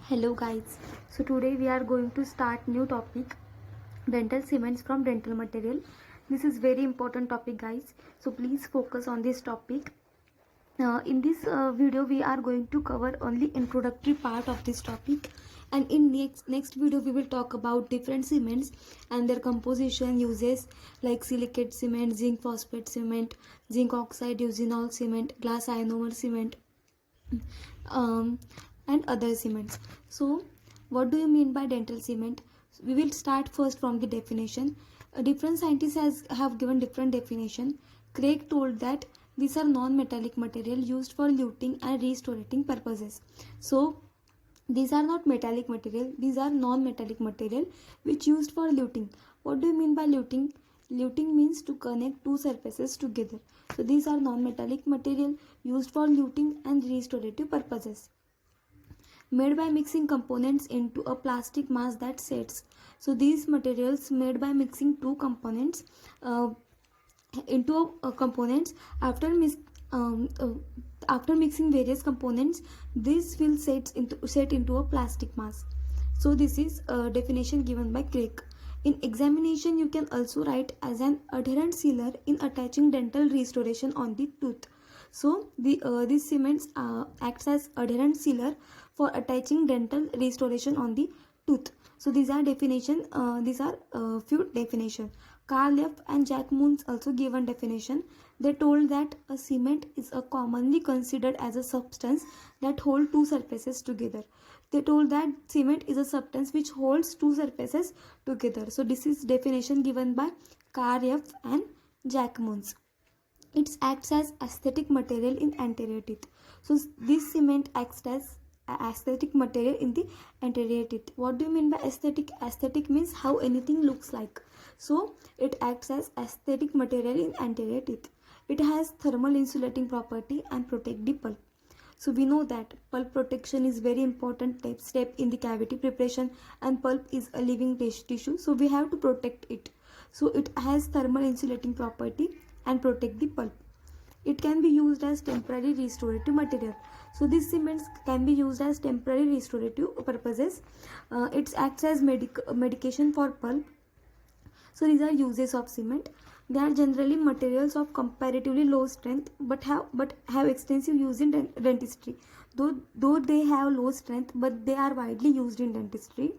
Hello guys, so today we are going to start new topic, dental cements from dental material. This is very important topic guys, so please focus on this topic. In this video we are going to cover only introductory part of this topic, and in next video we will talk about different cements and their composition, uses like silicate cement, zinc phosphate cement, zinc oxide eugenol cement, glass ionomer cement, um, and other cements. So what do you mean by dental cement? We will start first from the definition. Different scientists have given different definition. Craig told that these are non-metallic material used for luting and restorating purposes. So these are not metallic material, these are non-metallic material which used for luting. What do you mean by luting? Luting means to connect two surfaces together. So these are non-metallic material used for luting and restorative purposes. Made by mixing components into a plastic mass that sets. So these materials made by mixing two components into components after mixing various components, this will set into a plastic mass. So this is a definition given by Craig. In examination, you can also write as an adherent sealer in attaching dental restoration on the tooth. So these cements acts as adherent sealer for attaching dental restoration on the tooth. So these are definition. These are few definition. Carl F. and Jack Moons also given definition. They told that a cement is a commonly considered as a substance that hold two surfaces together. They told that cement is a substance which holds two surfaces together. So this is definition given by Carl F. and Jack Moons. It acts as aesthetic material in anterior teeth. So this cement acts as aesthetic material in the anterior teeth. What do you mean by aesthetic? Aesthetic means how anything looks like. So it acts as aesthetic material in anterior teeth. It has thermal insulating property and protect the pulp. So we know that pulp protection is very important step in the cavity preparation, and pulp is a living tissue, so we have to protect it. So it has thermal insulating property and protect the pulp. It can be used as temporary restorative material. So these cements can be used as temporary restorative purposes. It acts as medication for pulp. So these are uses of cement. They are generally materials of comparatively low strength but have extensive use in dentistry. Though they have low strength, but they are widely used in dentistry.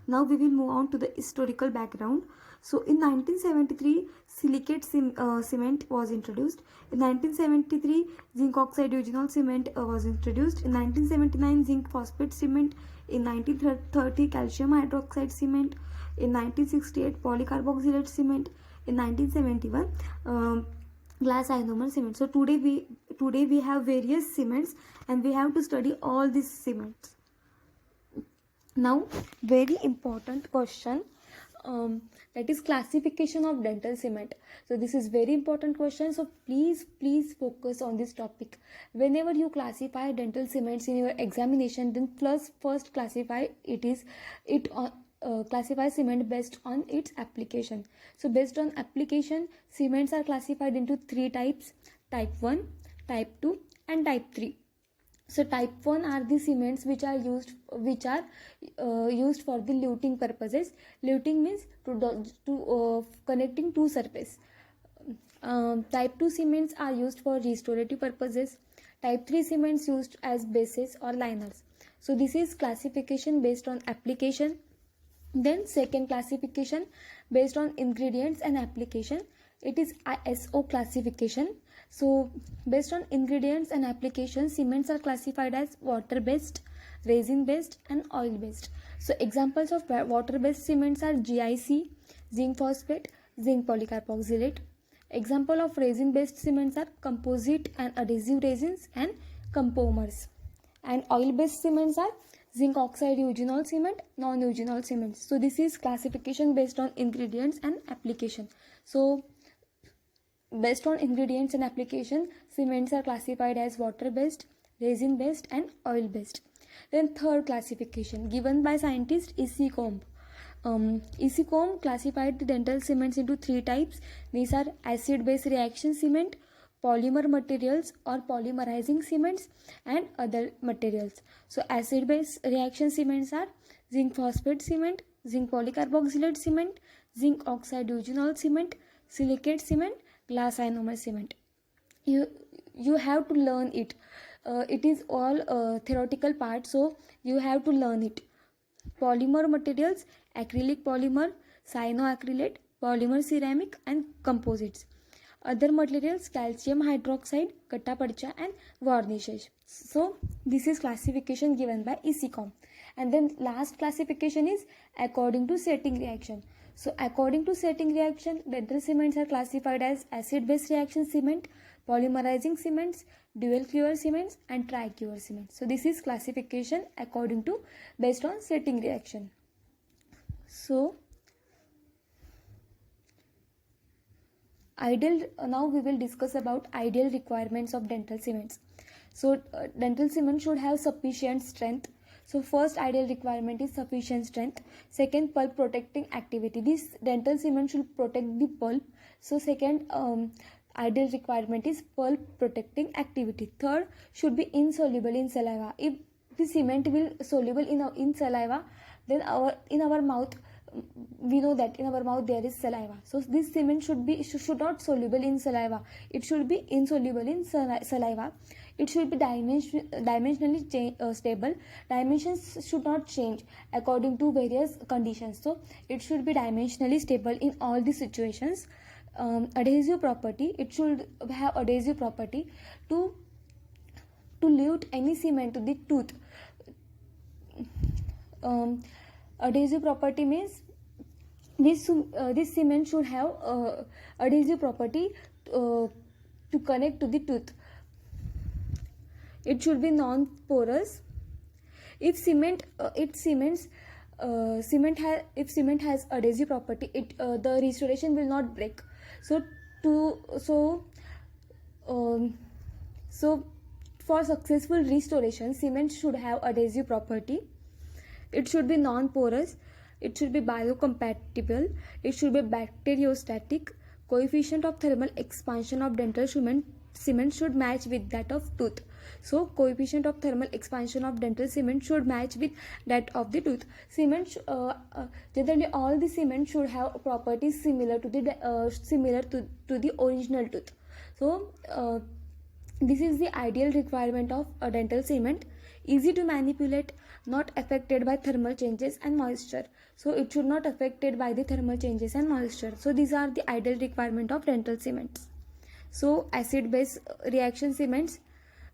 Now we will move on to the historical background. So in 1973, silicate cement was introduced. In 1973, zinc oxide eugenol cement was introduced. In 1979, zinc phosphate cement. In 1930, calcium hydroxide cement. In 1968, polycarboxylate cement. In 1971, glass ionomer cement. So today we have various cements, and we have to study all these cements. Now very important question, that is classification of dental cement. So this is very important question, so please focus on this topic. Whenever you classify dental cements in your examination, then first classify classify cement based on its application. So based on application, cements are classified into three types: type 1, type 2 and type 3. So type 1 are the cements which are used for the luting purposes. Luting means to connecting two surfaces. Type 2 cements are used for restorative purposes. Type 3 cements used as bases or liners. So this is classification based on application. Then second classification based on ingredients and application. It is ISO classification. So based on ingredients and application, cements are classified as water based, resin based and oil based. So examples of water based cements are GIC, zinc phosphate, zinc polycarboxylate. Example of resin based cements are composite and adhesive resins and compomers. And oil based cements are zinc oxide eugenol cement, non-eugenol cements. So this is classification based on ingredients and application. So based on ingredients and application, cements are classified as water based, resin based and oil based. Then third classification given by scientist E.C. Combs. E.C. Combs classified the dental cements into three types. These are acid base reaction cement, polymer materials or polymerizing cements, and other materials. So acid base reaction cements are zinc phosphate cement, zinc polycarboxylate cement, zinc oxide eugenol cement, silicate cement, glass ionomer cement. You have to learn it. It is all theoretical part, so you have to learn it. Polymer materials: acrylic polymer, cyanoacrylate, polymer ceramic, and composites. Other materials: calcium hydroxide, kattapadcha, and varnishes. So this is classification given by ECCOM. And then last classification is according to setting reaction. So according to setting reaction, dental cements are classified as acid-base reaction cement, polymerizing cements, dual cure cements, and tricure cements. So this is classification according to based on setting reaction. So now we will discuss about ideal requirements of dental cements. So dental cement should have sufficient strength. So first ideal requirement is sufficient strength. Second, pulp protecting activity. This dental cement should protect the pulp. So second ideal requirement is pulp protecting activity. Third, should be insoluble in saliva. If the cement will soluble in saliva, then in our mouth, we know that in our mouth there is saliva. So this cement should not soluble in saliva. It should be insoluble in saliva. It should be dimensionally stable. Dimensions should not change according to various conditions. So it should be dimensionally stable in all the situations. Adhesive property: it should have adhesive property to lute any cement to the tooth. Adhesive property means this cement should have adhesive property to connect to the tooth. It should be non-porous. If cement has adhesive property, the restoration will not break. So for successful restoration, cement should have adhesive property. It should be non-porous. It should be biocompatible. It should be bacteriostatic. Coefficient of thermal expansion of dental cement should match with that of tooth. So coefficient of thermal expansion of dental cement should match with that of the tooth. Generally all the cement should have properties similar to the original tooth. So this is the ideal requirement of a dental cement. Easy to manipulate, not affected by thermal changes and moisture. So it should not affected by the thermal changes and moisture. So these are the ideal requirement of dental cements. So acid-base reaction cements.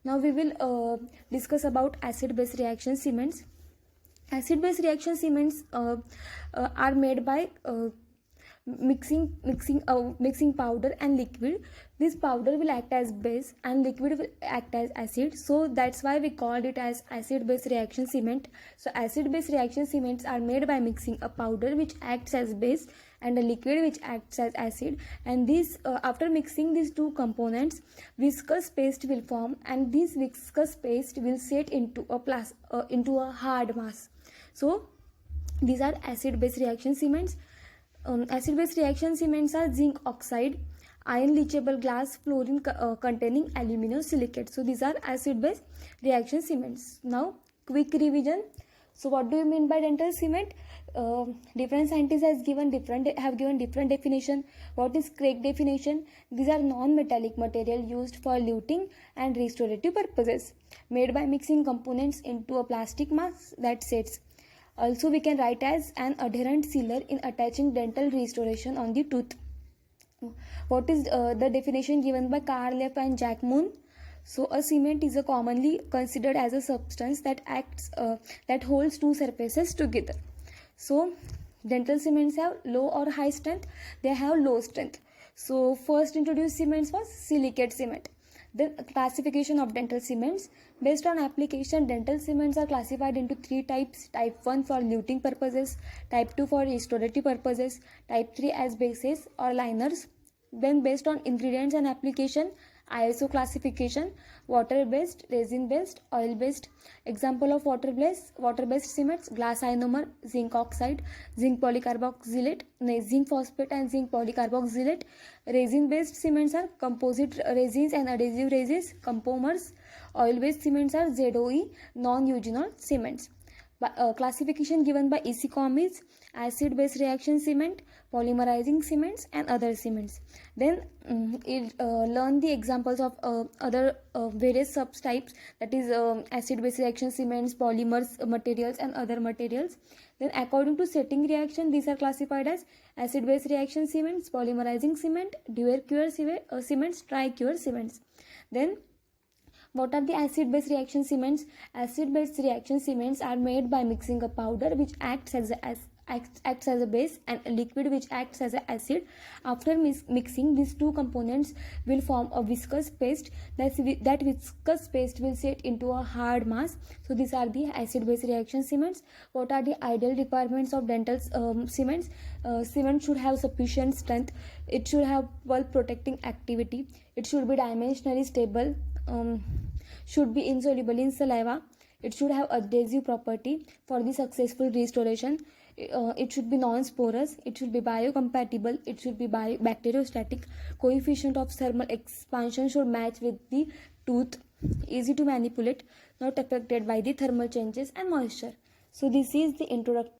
Now we will discuss about acid-base reaction cements. Acid-base reaction cements are made by mixing powder and liquid. This powder will act as base and liquid will act as acid. So that's why we called it as acid-base reaction cement. So acid-base reaction cements are made by mixing a powder which acts as base and a liquid which acts as acid. And this after mixing these two components, viscous paste will form, and this viscous paste will set into a hard mass. So these are acid-base reaction cements. Acid-base reaction cements are zinc oxide, iron leachable glass, fluorine containing aluminum silicate. So these are acid-base reaction cements. Now quick revision. So what do you mean by dental cement? Different scientists have given different definition. What is correct definition? These are non-metallic material used for luting and restorative purposes, made by mixing components into a plastic mass that sets. Also we can write as an adherent sealer in attaching dental restoration on the tooth. What is the definition given by Carl F. and Jack Moon? So a cement is commonly considered as a substance that holds two surfaces together. So dental cements have low or high strength. They have low strength. So first introduced cements was silicate cement. Then classification of dental cements. Based on application, dental cements are classified into three types. Type 1 for luting purposes, type 2 for restorative purposes, type 3 as bases or liners. Then based on ingredients and application, ISO classification: water based, resin based, oil based. Example of water based cements: glass ionomer, zinc oxide, zinc polycarboxylate, zinc phosphate and zinc polycarboxylate. Resin based cements are composite resins and adhesive resins, compomers. Oil based cements are ZOE, non-eugenol cements. Classification given by ECOM is acid base reaction cement, polymerizing cements and other cements. Then learn the examples of other various subtypes, that is acid base reaction cements, polymers materials and other materials. Then according to setting reaction, these are classified as acid base reaction cements, polymerizing cement, dual cure cements, tri-cure cements. Then what are the acid base reaction cements? Acid base reaction cements are made by mixing a powder which acts as a base and a liquid which acts as an acid. After mixing, these two components will form a viscous paste. That viscous paste will set into a hard mass. So these are the acid base reaction cements. What are the ideal requirements of dental cements? Cement should have sufficient strength. It should have pulp protecting activity. It should be dimensionally stable. Should be insoluble in saliva. It should have adhesive property for the successful restoration. It should be non-porous. It should be biocompatible. It should be bacteriostatic. Coefficient of thermal expansion should match with the tooth. Easy to manipulate, not affected by the thermal changes and moisture. So this is the introduction